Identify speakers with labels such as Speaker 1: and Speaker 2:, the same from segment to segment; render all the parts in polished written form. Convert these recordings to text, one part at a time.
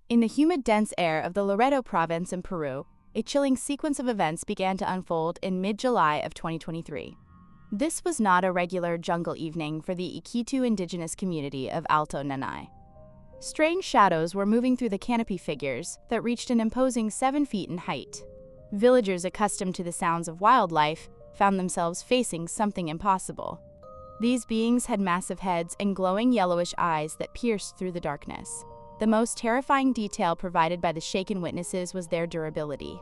Speaker 1: In the humid, dense air of the Loreto province in Peru, a chilling sequence of events began to unfold in mid-July of 2023. This was not a regular jungle evening for the Iquitu indigenous community of Alto Nanay. Strange shadows were moving through the canopy figures that reached an imposing 7 feet in height. Villagers accustomed to the sounds of wildlife found themselves facing something impossible. These beings had massive heads and glowing yellowish eyes that pierced through the darkness. The most terrifying detail provided by the shaken witnesses was their durability.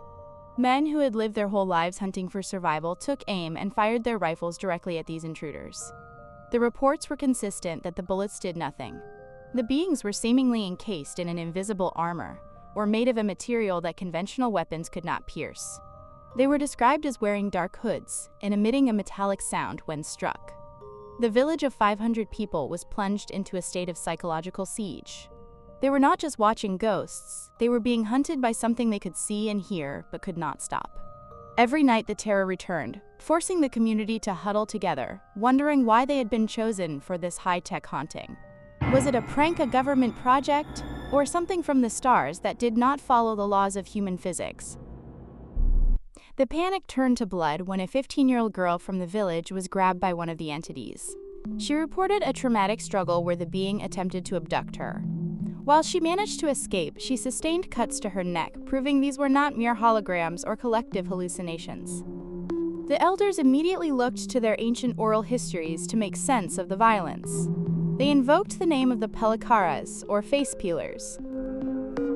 Speaker 1: Men who had lived their whole lives hunting for survival took aim and fired their rifles directly at these intruders. The reports were consistent that the bullets did nothing. The beings were seemingly encased in an invisible armor, or made of a material that conventional weapons could not pierce. They were described as wearing dark hoods and emitting a metallic sound when struck. The village of 500 people was plunged into a state of psychological siege. They were not just watching ghosts, they were being hunted by something they could see and hear but could not stop. Every night the terror returned, forcing the community to huddle together, wondering why they had been chosen for this high-tech haunting. Was it a prank, a government project, or something from the stars that did not follow the laws of human physics? The panic turned to blood when a 15-year-old girl from the village was grabbed by one of the entities. She reported a traumatic struggle where the being attempted to abduct her. While she managed to escape, she sustained cuts to her neck, proving these were not mere holograms or collective hallucinations. The elders immediately looked to their ancient oral histories to make sense of the violence. They invoked the name of the Pelicaras, or face peelers.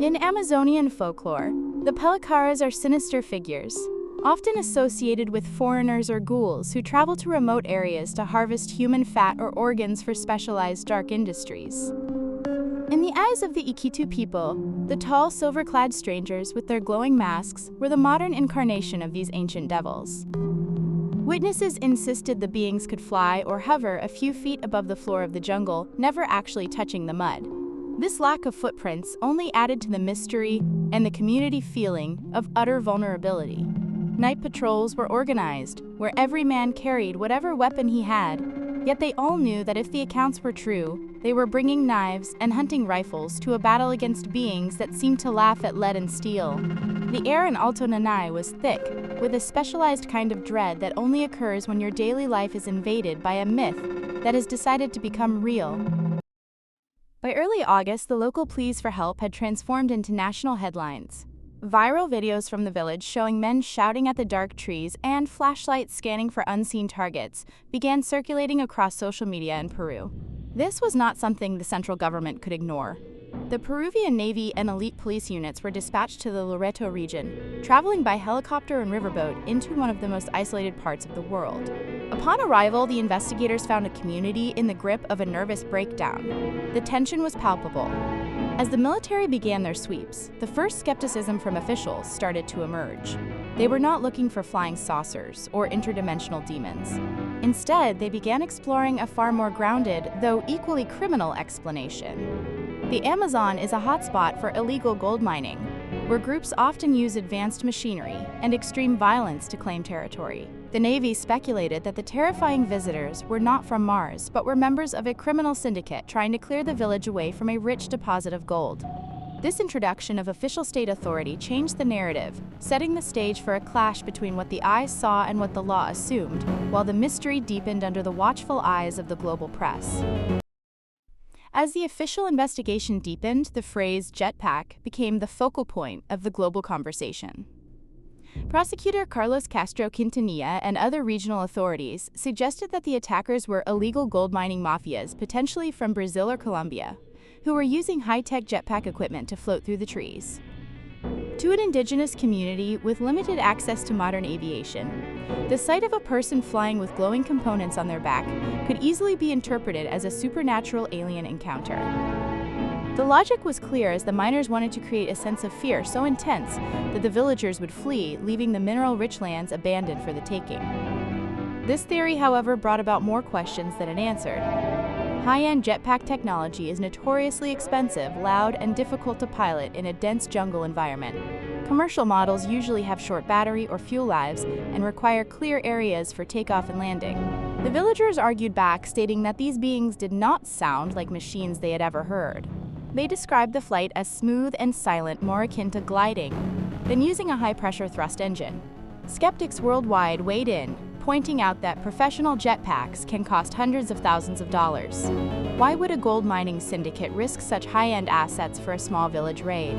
Speaker 1: In Amazonian folklore, the Pelicaras are sinister figures, often associated with foreigners or ghouls who travel to remote areas to harvest human fat or organs for specialized dark industries. In the eyes of the Iquitu people, the tall, silver-clad strangers with their glowing masks were the modern incarnation of these ancient devils. Witnesses insisted the beings could fly or hover a few feet above the floor of the jungle, never actually touching the mud. This lack of footprints only added to the mystery and the community feeling of utter vulnerability. Night patrols were organized, where every man carried whatever weapon he had, yet they all knew that if the accounts were true, they were bringing knives and hunting rifles to a battle against beings that seemed to laugh at lead and steel. The air in Alto Nanay was thick, with a specialized kind of dread that only occurs when your daily life is invaded by a myth that has decided to become real. By early August, the local pleas for help had transformed into national headlines. Viral videos from the village showing men shouting at the dark trees and flashlights scanning for unseen targets began circulating across social media in Peru. This was not something the central government could ignore. The Peruvian Navy and elite police units were dispatched to the Loreto region, traveling by helicopter and riverboat into one of the most isolated parts of the world. Upon arrival, the investigators found a community in the grip of a nervous breakdown. The tension was palpable. As the military began their sweeps, the first skepticism from officials started to emerge. They were not looking for flying saucers or interdimensional demons. Instead, they began exploring a far more grounded, though equally criminal, explanation. The Amazon is a hotspot for illegal gold mining, where groups often use advanced machinery and extreme violence to claim territory. The Navy speculated that the terrifying visitors were not from Mars, but were members of a criminal syndicate trying to clear the village away from a rich deposit of gold. This introduction of official state authority changed the narrative, setting the stage for a clash between what the eyes saw and what the law assumed, while the mystery deepened under the watchful eyes of the global press. As the official investigation deepened, the phrase jetpack became the focal point of the global conversation. Prosecutor Carlos Castro Quintanilla and other regional authorities suggested that the attackers were illegal gold mining mafias, potentially from Brazil or Colombia, who were using high-tech jetpack equipment to float through the trees. To an indigenous community with limited access to modern aviation, the sight of a person flying with glowing components on their back could easily be interpreted as a supernatural alien encounter. The logic was clear, as the miners wanted to create a sense of fear so intense that the villagers would flee, leaving the mineral-rich lands abandoned for the taking. This theory, however, brought about more questions than it answered. High-end jetpack technology is notoriously expensive, loud, and difficult to pilot in a dense jungle environment. Commercial models usually have short battery or fuel lives and require clear areas for takeoff and landing. The villagers argued back, stating that these beings did not sound like machines they had ever heard. They described the flight as smooth and silent, more akin to gliding than using a high-pressure thrust engine. Skeptics worldwide weighed in, pointing out that professional jetpacks can cost hundreds of thousands of dollars. Why would a gold mining syndicate risk such high-end assets for a small village raid?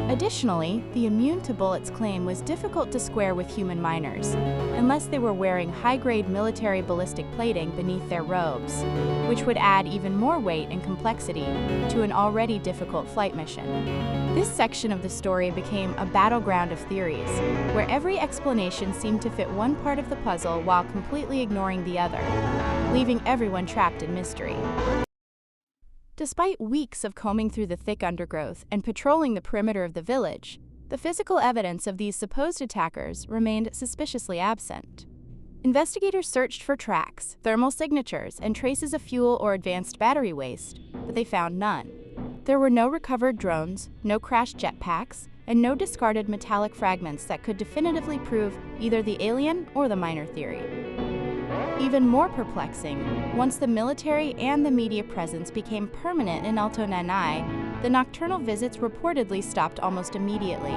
Speaker 1: Additionally, the immune-to-bullets claim was difficult to square with human miners, unless they were wearing high-grade military ballistic plating beneath their robes, which would add even more weight and complexity to an already difficult flight mission. This section of the story became a battleground of theories, where every explanation seemed to fit one part of the puzzle while completely ignoring the other, leaving everyone trapped in mystery. Despite weeks of combing through the thick undergrowth and patrolling the perimeter of the village, the physical evidence of these supposed attackers remained suspiciously absent. Investigators searched for tracks, thermal signatures, and traces of fuel or advanced battery waste, but they found none. There were no recovered drones, no crashed jetpacks, and no discarded metallic fragments that could definitively prove either the alien or the miner theory. Even more perplexing, once the military and the media presence became permanent in Alto Nanay, the nocturnal visits reportedly stopped almost immediately.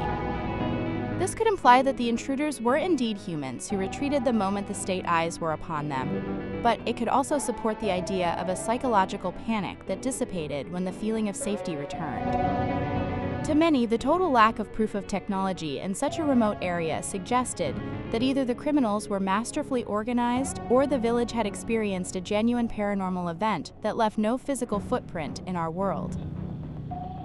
Speaker 1: This could imply that the intruders were indeed humans who retreated the moment the state eyes were upon them, but it could also support the idea of a psychological panic that dissipated when the feeling of safety returned. To many, the total lack of proof of technology in such a remote area suggested that either the criminals were masterfully organized or the village had experienced a genuine paranormal event that left no physical footprint in our world.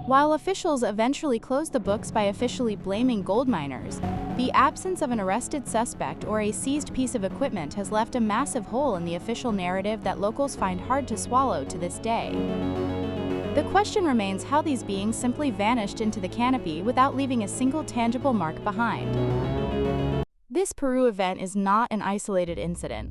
Speaker 1: While officials eventually closed the books by officially blaming gold miners, the absence of an arrested suspect or a seized piece of equipment has left a massive hole in the official narrative that locals find hard to swallow to this day. The question remains how these beings simply vanished into the canopy without leaving a single tangible mark behind. This Peru event is not an isolated incident.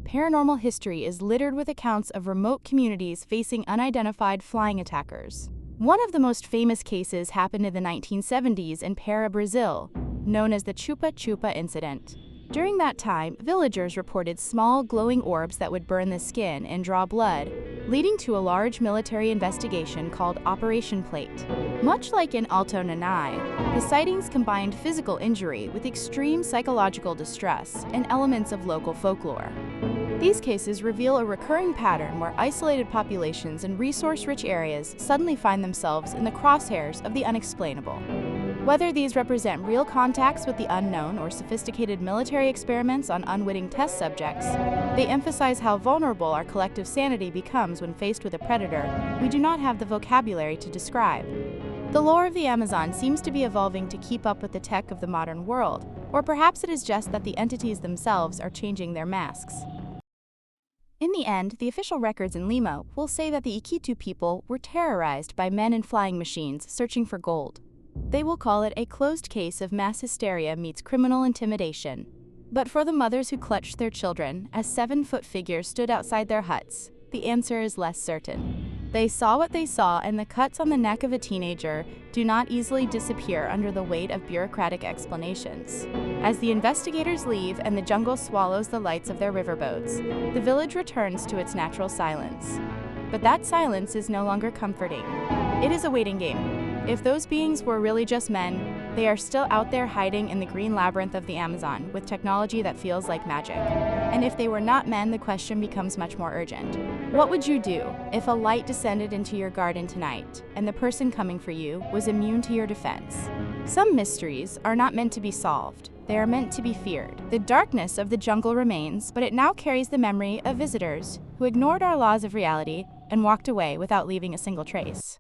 Speaker 1: Paranormal history is littered with accounts of remote communities facing unidentified flying attackers. One of the most famous cases happened in the 1970s in Peru, Brazil, known as the Chupa Chupa incident. During that time, villagers reported small glowing orbs that would burn the skin and draw blood, leading to a large military investigation called Operation Plate. Much like in Alto Nanay, the sightings combined physical injury with extreme psychological distress and elements of local folklore. These cases reveal a recurring pattern where isolated populations in resource-rich areas suddenly find themselves in the crosshairs of the unexplainable. Whether these represent real contacts with the unknown or sophisticated military experiments on unwitting test subjects, they emphasize how vulnerable our collective sanity becomes when faced with a predator we do not have the vocabulary to describe. The lore of the Amazon seems to be evolving to keep up with the tech of the modern world, or perhaps it is just that the entities themselves are changing their masks. In the end, the official records in Lima will say that the Iquitu people were terrorized by men in flying machines searching for gold. They will call it a closed case of mass hysteria meets criminal intimidation. But for the mothers who clutched their children as 7-foot figures stood outside their huts, the answer is less certain. They saw what they saw, and the cuts on the neck of a teenager do not easily disappear under the weight of bureaucratic explanations. As the investigators leave and the jungle swallows the lights of their riverboats, the village returns to its natural silence. But that silence is no longer comforting. It is a waiting game. If those beings were really just men, they are still out there hiding in the green labyrinth of the Amazon with technology that feels like magic. And if they were not men, the question becomes much more urgent. What would you do if a light descended into your garden tonight and the person coming for you was immune to your defense? Some mysteries are not meant to be solved. They are meant to be feared. The darkness of the jungle remains, but it now carries the memory of visitors who ignored our laws of reality and walked away without leaving a single trace.